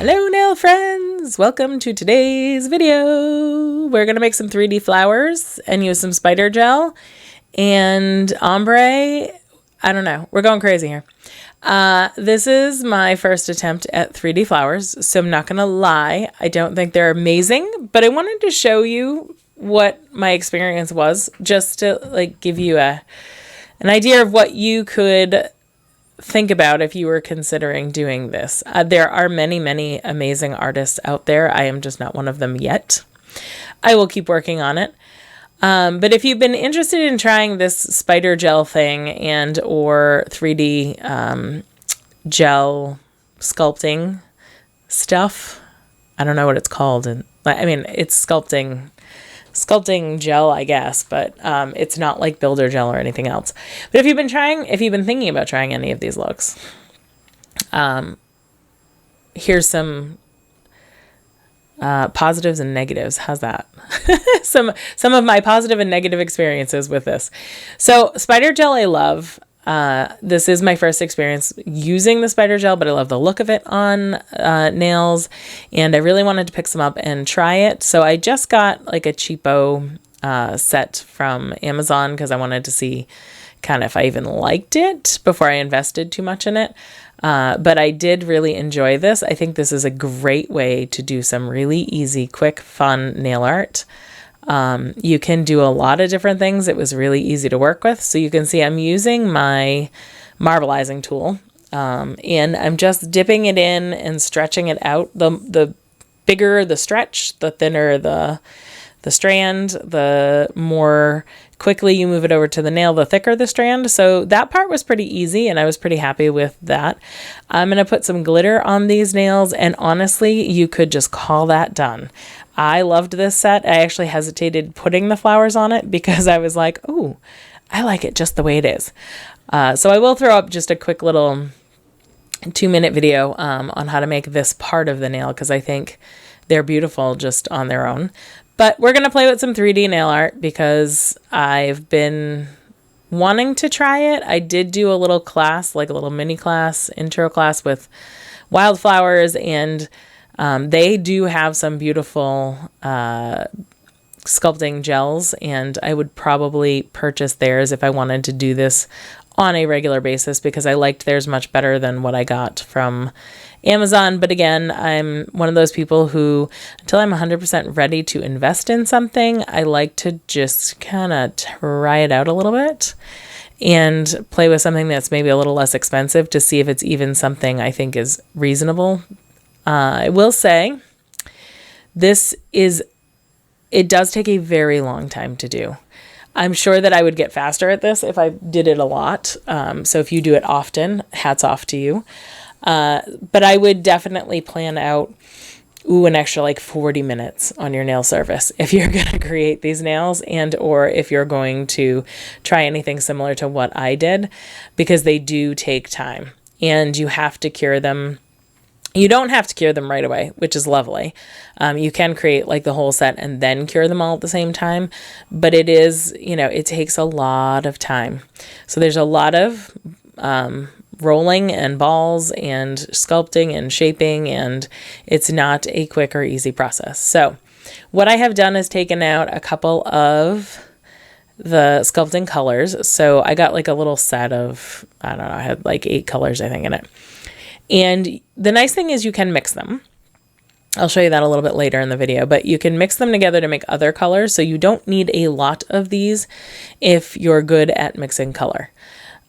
Hello nail friends! Welcome to today's video. We're going to make some 3D flowers and use some spider gel and ombre. I don't know. We're going crazy here. This is my first attempt at 3D flowers, so I'm not going to lie. I don't think they're amazing, but I wanted to show you what my experience was just to give you an idea of what you could think about if you were considering doing this. There are many amazing artists out there. I am just not one of them yet. I will keep working on it. But if you've been interested in trying this spider gel thing and or 3D gel sculpting stuff, I don't know what it's called. And I mean, it's sculpting gel, I guess, but it's not like builder gel or anything else. But if you've been thinking about trying any of these looks, here's some positives and negatives. How's that? some of my positive and negative experiences with this. So spider gel, I love. This is my first experience using the spider gel, but I love the look of it on nails, and I really wanted to pick some up and try it. So I just got like a cheapo set from Amazon because I wanted to see kind of if I even liked it before I invested too much in it. But I did really enjoy this. I think this is a great way to do some really easy, quick, fun nail art. You can do a lot of different things. It was really easy to work with. So you can see I'm using my marbleizing tool, and I'm just dipping it in and stretching it out. The bigger the stretch, the thinner the strand, the more quickly you move it over to the nail, the thicker the strand. So that part was pretty easy, and I was pretty happy with that. I'm going to put some glitter on these nails, and honestly, you could just call that done. I loved this set. I actually hesitated putting the flowers on it because I was like, oh, I like it just the way it is. So I will throw up just a quick little 2-minute video on how to make this part of the nail because I think they're beautiful just on their own. But we're going to play with some 3D nail art because I've been wanting to try it. I did do a little class, like a little mini class, intro class with wildflowers, and they do have some beautiful sculpting gels, and I would probably purchase theirs if I wanted to do this on a regular basis because I liked theirs much better than what I got from Amazon. But again, I'm one of those people who, until I'm 100% ready to invest in something, I like to just kind of try it out a little bit and play with something that's maybe a little less expensive to see if it's even something I think is reasonable. I will say it does take a very long time to do. I'm sure that I would get faster at this if I did it a lot. So if you do it often, hats off to you. But I would definitely plan out, an extra 40 minutes on your nail service if you're going to create these nails and or if you're going to try anything similar to what I did, because they do take time and you have to cure them. You don't have to cure them right away, which is lovely. You can create the whole set and then cure them all at the same time, but it is, it takes a lot of time. So there's a lot of rolling and balls and sculpting and shaping, and it's not a quick or easy process. So what I have done is taken out a couple of the sculpting colors. So I got a little set of, I don't know, I had 8 colors, I think, in it. And the nice thing is you can mix them. I'll show you that a little bit later in the video, but you can mix them together to make other colors. So you don't need a lot of these if you're good at mixing color.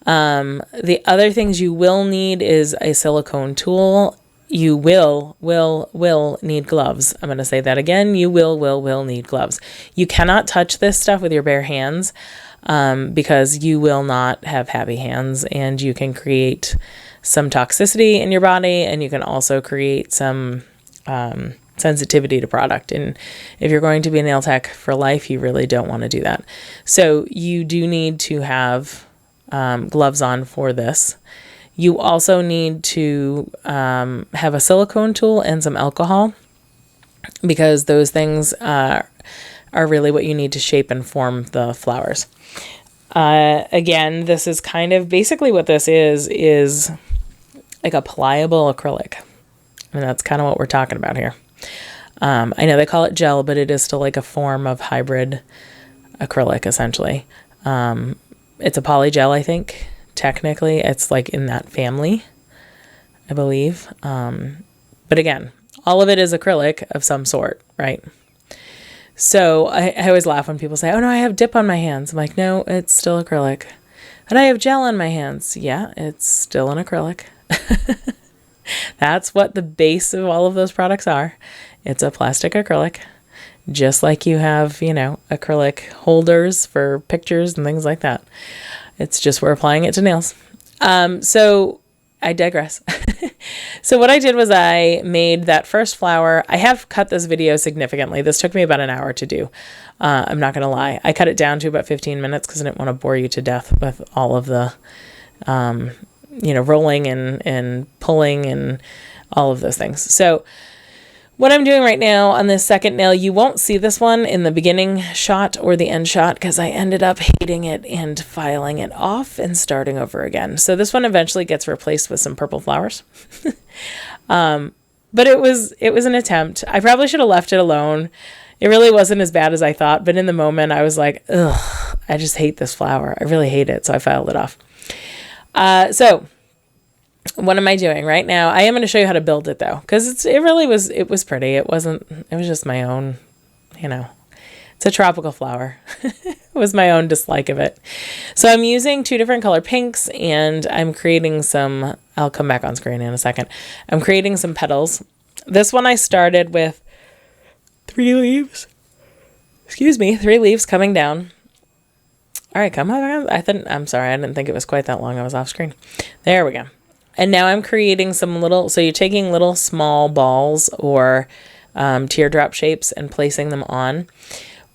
The other things you will need is a silicone tool. You will need gloves. I'm going to say that again. You will need gloves. You cannot touch this stuff with your bare hands because you will not have happy hands, and you can create some toxicity in your body, and you can also create some sensitivity to product. And if you're going to be a nail tech for life, you really don't want to do that. So you do need to have gloves on for this. You also need to have a silicone tool and some alcohol, because those things are really what you need to shape and form the flowers. Again, this is kind of basically what this is like a pliable acrylic. I mean, that's kind of what we're talking about here. I know they call it gel, but it is still like a form of hybrid acrylic, essentially. It's a polygel, I think. Technically, it's like in that family, I believe. But again, all of it is acrylic of some sort, right? So I always laugh when people say, oh no, I have dip on my hands. I'm like, no, it's still acrylic. And I have gel on my hands. Yeah, it's still an acrylic. That's what the base of all of those products are. It's a plastic acrylic, just like you have, you know, acrylic holders for pictures and things like that. It's just we're applying it to nails. So I digress. So what I did was I made that first flower. I have cut this video significantly. This took me about an hour to do. I'm not going to lie. I cut it down to about 15 minutes because I didn't want to bore you to death with all of the, you know, rolling and pulling and all of those things. So what I'm doing right now on this second nail, you won't see this one in the beginning shot or the end shot because I ended up hating it and filing it off and starting over again. So this one eventually gets replaced with some purple flowers. But it was an attempt. I probably should have left it alone. It really wasn't as bad as I thought, but in the moment I was like, ugh, I just hate this flower. I really hate it. So I filed it off. So what am I doing right now? I am going to show you how to build it though, because it was pretty. It was just my own, you know, it's a tropical flower. It was my own dislike of it. So I'm using 2 different color pinks and I'm creating some, I'll come back on screen in a second. I'm creating some petals. This one I started with 3 leaves. Excuse me, 3 leaves coming down. All right, come on. I'm sorry. I didn't think it was quite that long. I was off screen. There we go. And now I'm creating some little, so you're taking little small balls or teardrop shapes and placing them on.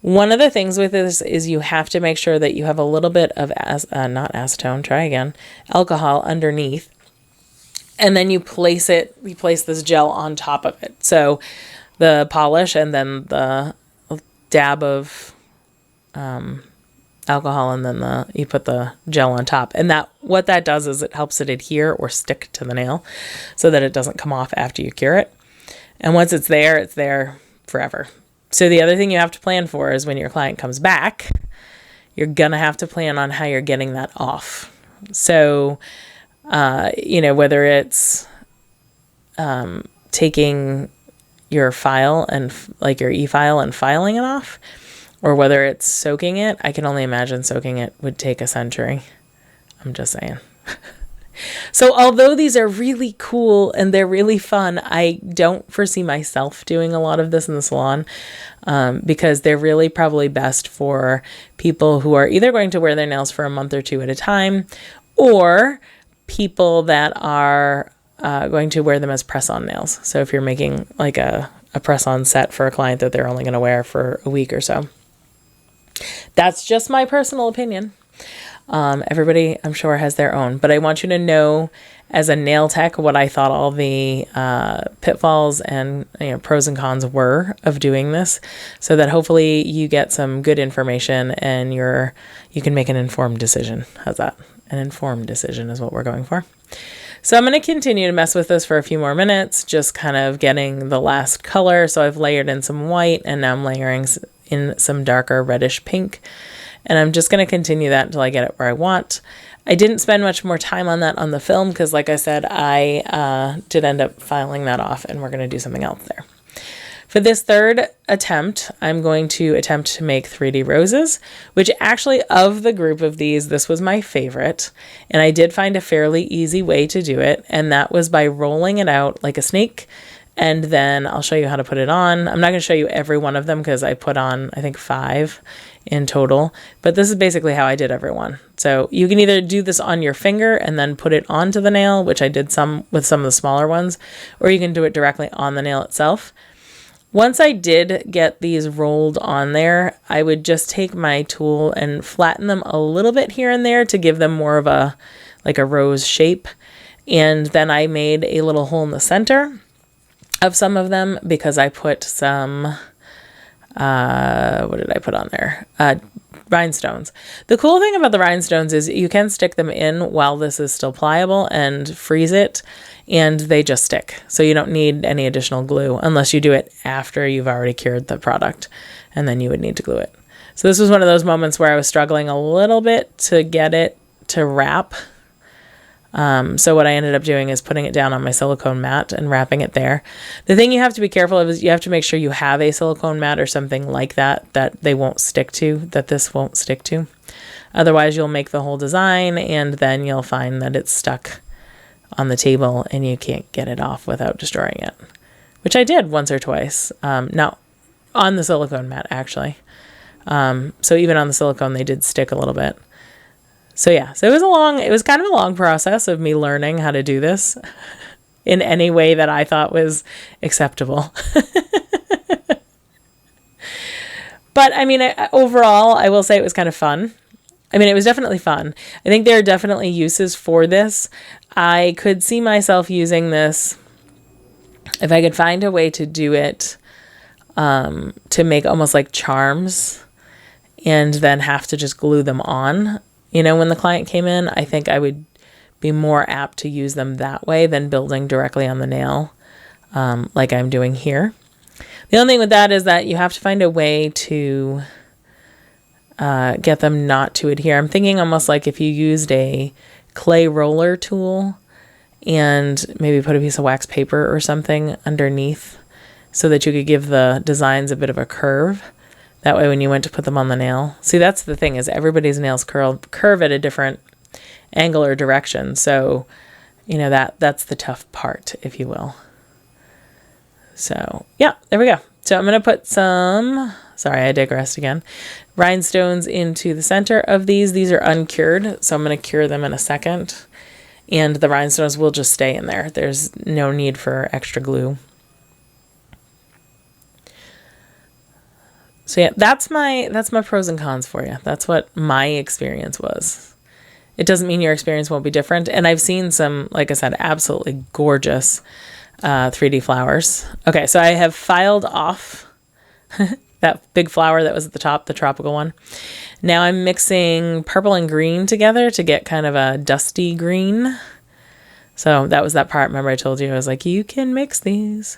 One of the things with this is you have to make sure that you have a little bit of, not acetone, try again, alcohol underneath. And then you place this gel on top of it. So the polish and then the dab of alcohol and then you put the gel on top. And what that does is it helps it adhere or stick to the nail so that it doesn't come off after you cure it. And once it's there forever. So the other thing you have to plan for is when your client comes back, you're going to have to plan on how you're getting that off. So, you know, whether it's taking your file and like your e-file and filing it off, or whether it's soaking it. I can only imagine soaking it would take a century. I'm just saying. So although these are really cool and they're really fun, I don't foresee myself doing a lot of this in the salon because they're really probably best for people who are either going to wear their nails for a month or 2 at a time, or people that are going to wear them as press-on nails. So if you're making like a press-on set for a client that they're only going to wear for a week or so. That's just my personal opinion. Everybody, I'm sure, has their own, but I want you to know as a nail tech what I thought all the pitfalls and pros and cons were of doing this, so that hopefully you get some good information and you can make an informed decision. How's that? An informed decision is what we're going for. So I'm going to continue to mess with this for a few more minutes, just kind of getting the last color. So I've layered in some white and now I'm layering in some darker reddish pink. And I'm just going to continue that until I get it where I want. I didn't spend much more time on that on the film because, like I said, I did end up filing that off and we're going to do something else there. For this third attempt, I'm going to attempt to make 3D roses, which actually of the group of these, this was my favorite. And I did find a fairly easy way to do it. And that was by rolling it out like a snake. And then I'll show you how to put it on. I'm not going to show you every one of them because I put on, I think, 5 in total. But this is basically how I did every one. So you can either do this on your finger and then put it onto the nail, which I did some with some of the smaller ones, or you can do it directly on the nail itself. Once I did get these rolled on there, I would just take my tool and flatten them a little bit here and there to give them more of a rose shape. And then I made a little hole in the center of some of them because I put some, what did I put on there? rhinestones. The cool thing about the rhinestones is you can stick them in while this is still pliable and freeze it, and they just stick. So you don't need any additional glue unless you do it after you've already cured the product, and then you would need to glue it. So this was one of those moments where I was struggling a little bit to get it to wrap. So what I ended up doing is putting it down on my silicone mat and wrapping it there. The thing you have to be careful of is you have to make sure you have a silicone mat or something like that they won't stick to, that this won't stick to. Otherwise, you'll make the whole design and then you'll find that it's stuck on the table and you can't get it off without destroying it, which I did once or twice. Now, on the silicone mat, actually. So even on the silicone, they did stick a little bit. So yeah, so it was kind of a long process of me learning how to do this in any way that I thought was acceptable. But I mean, overall, I will say it was kind of fun. I mean, it was definitely fun. I think there are definitely uses for this. I could see myself using this if I could find a way to do it, to make almost like charms and then have to just glue them on. You know, when the client came in, I think I would be more apt to use them that way than building directly on the nail, like I'm doing here. The only thing with that is that you have to find a way to get them not to adhere. I'm thinking almost like if you used a clay roller tool and maybe put a piece of wax paper or something underneath so that you could give the designs a bit of a curve. That way when you went to put them on the nail. See, that's the thing, is everybody's nails curve at a different angle or direction. So, you know, that's the tough part, if you will. So, yeah, there we go. So I'm going to put some, sorry, I digressed again, rhinestones into the center of these. These are uncured, so I'm going to cure them in a second. And the rhinestones will just stay in there. There's no need for extra glue. So yeah, that's my pros and cons for you. That's what my experience was. It doesn't mean your experience won't be different. And I've seen some, like I said, absolutely gorgeous 3D flowers. Okay, so I have filed off that big flower that was at the top, the tropical one. Now I'm mixing purple and green together to get kind of a dusty green. So that was that part. Remember I told you, I was like, you can mix these.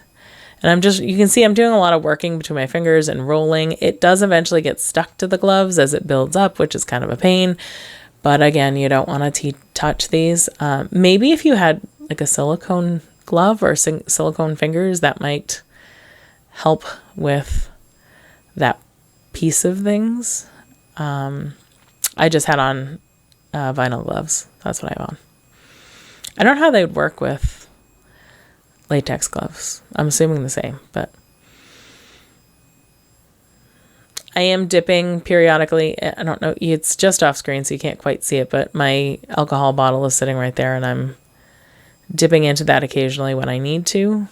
And you can see I'm doing a lot of working between my fingers and rolling. It does eventually get stuck to the gloves as it builds up, which is kind of a pain. But again, you don't want to touch these. Maybe if you had like a silicone glove or silicone fingers, that might help with that piece of things. I just had on vinyl gloves. That's what I have on. I don't know how they would work with latex gloves. I'm assuming the same, but I am dipping periodically. I don't know. It's just off screen, so you can't quite see it, but my alcohol bottle is sitting right there and I'm dipping into that occasionally when I need to.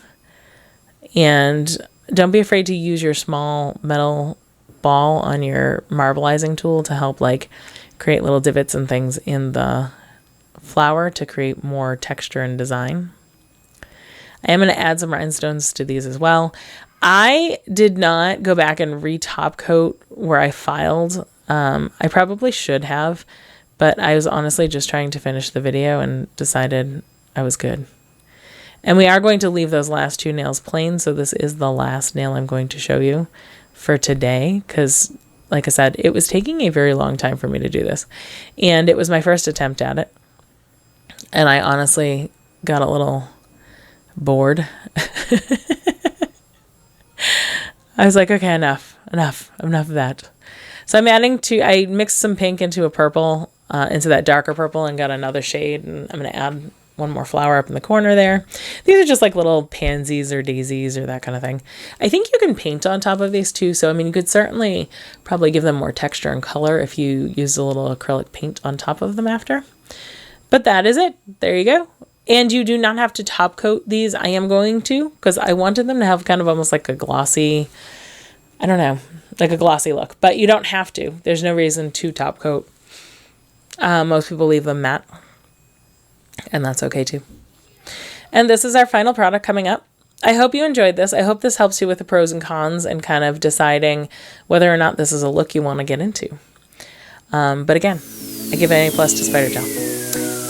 And don't be afraid to use your small metal ball on your marbleizing tool to help like create little divots and things in the flower to create more texture and design. I am going to add some rhinestones to these as well. I did not go back and re-top coat where I filed. I probably should have, but I was honestly just trying to finish the video and decided I was good. And we are going to leave those last two nails plain, so this is the last nail I'm going to show you for today, because like I said, it was taking a very long time for me to do this. And it was my first attempt at it. And I honestly got a little bored. I was like, okay, enough of that. So I mixed some pink into a purple, into that darker purple, and got another shade, and I'm going to add one more flower up in the corner there. These are just like little pansies or daisies or that kind of thing. I think you can paint on top of these too. So, I mean, you could certainly probably give them more texture and color if you use a little acrylic paint on top of them after. But that is it. There you go. And you do not have to top coat these. I am going to, because I wanted them to have kind of almost like a glossy, I don't know, like a glossy look. But you don't have to. There's no reason to top coat. Most people leave them matte. And that's okay too. And this is our final product coming up. I hope you enjoyed this. I hope this helps you with the pros and cons and kind of deciding whether or not this is a look you want to get into. But again, I give an A+ to spider gel.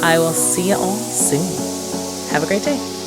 I will see you all soon. Have a great day.